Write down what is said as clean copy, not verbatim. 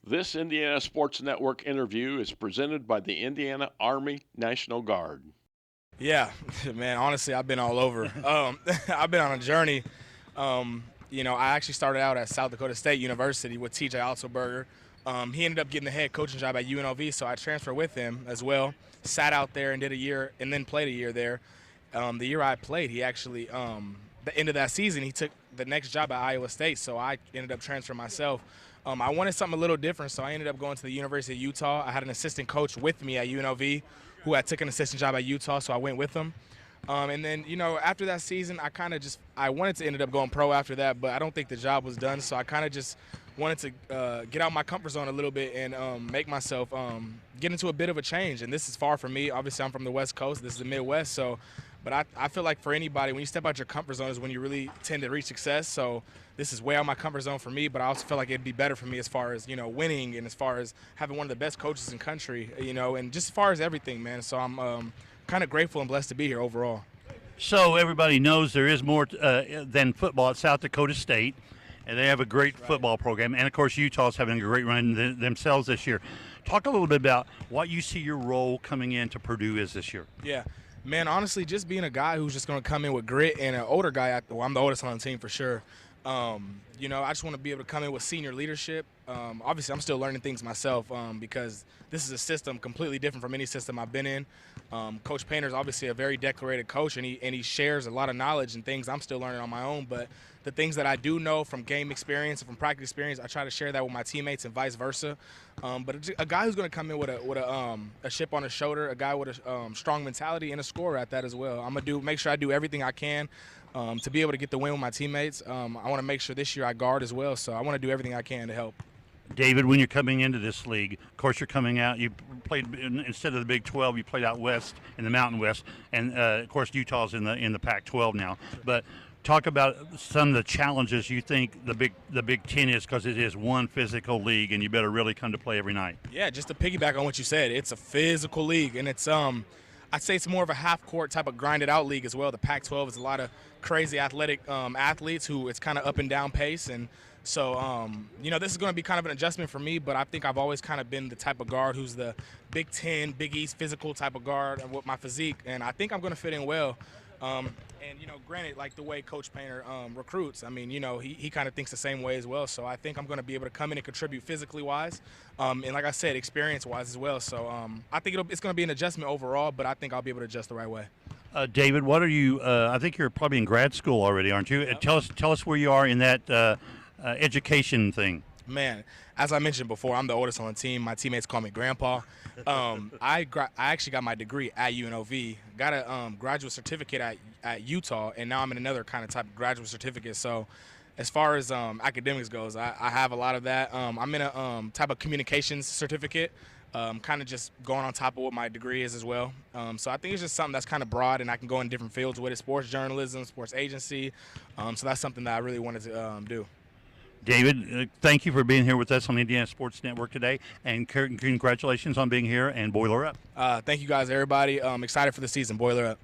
This Indiana Sports Network interview is presented by the Indiana Army National Guard. Yeah, man. Honestly, I've been all over. I've been on a journey. I actually started out at South Dakota State University with T.J. Otzelberger. He ended up getting the head coaching job at UNLV, so I transferred with him as well. Sat out there and did a year, and then played a year there. The year I played, he actually, the end of that season, he took the next job at Iowa State, so I ended up transferring myself. I wanted something a little different, so I ended up going to the University of Utah. I had an assistant coach with me at UNLV who had took an assistant job at Utah, so I went with him. And then, after that season, I wanted to end up going pro after that, but I don't think the job was done, so I kind of just wanted to get out my comfort zone a little bit and make myself get into a bit of a change. And this is far from me. Obviously, I'm from the West Coast. This is the Midwest, but I feel like for anybody, when you step out your comfort zone is when you really tend to reach success. So this is way out my comfort zone for me, but I also feel like it'd be better for me as far as, winning and as far as having one of the best coaches in country, and just as far as everything, man. So I'm kind of grateful and blessed to be here overall. So everybody knows there is more than football at South Dakota State, and they have a great football program. And, of course, Utah's having a great run themselves this year. Talk a little bit about what you see your role coming into Purdue is this year. Yeah. Man, honestly, just being a guy who's just going to come in with grit and an older guy. I'm the oldest on the team for sure. I just want to be able to come in with senior leadership. Obviously, I'm still learning things myself because this is a system completely different from any system I've been in. Coach Painter's obviously a very decorated coach, and he shares a lot of knowledge and things I'm still learning on my own. But the things that I do know from game experience and from practice experience, I try to share that with my teammates and vice versa. But a guy who's going to come in with a chip on his shoulder, a guy with a strong mentality, and a scorer at that as well. I'm going to make sure I do everything I can to be able to get the win with my teammates. I want to make sure this year I guard as well, so I want to do everything I can to help. David, when you're coming into this league, of course you're coming out, you played, instead of the Big 12, you played out west in the Mountain West, and of course Utah's in the Pac-12 now. But talk about some of the challenges you think the Big 10 is, because it is one physical league, and you better really come to play every night. Yeah, just to piggyback on what you said, it's a physical league, and it's I'd say it's more of a half-court type of grinded-out league as well. The Pac-12 is a lot of crazy athletic athletes who it's kind of up and down pace, and so this is going to be kind of an adjustment for me. But I think I've always kind of been the type of guard who's the Big 10, Big East physical type of guard with my physique, and I think I'm going to fit in well. Granted, like the way Coach Painter recruits, he kind of thinks the same way as well. So I think I'm going to be able to come in and contribute physically wise, and like I said, experience wise as well. So I think it's going to be an adjustment overall, but I think I'll be able to adjust the right way. David, what are you? I think you're probably in grad school already, aren't you? Yep. Tell us where you are in that education thing. Man, as I mentioned before, I'm the oldest on the team. My teammates call me Grandpa. I actually got my degree at UNLV, got a graduate certificate at Utah, and now I'm in another kind of type of graduate certificate. So as far as academics goes, I have a lot of that. I'm in a type of communications certificate, kind of just going on top of what my degree is as well. So I think it's just something that's kind of broad, and I can go in different fields with it, sports journalism, sports agency. So that's something that I really wanted to do. David, thank you for being here with us on the Indiana Sports Network today, and congratulations on being here, and Boiler Up. Thank you guys, everybody. Excited for the season. Boiler up.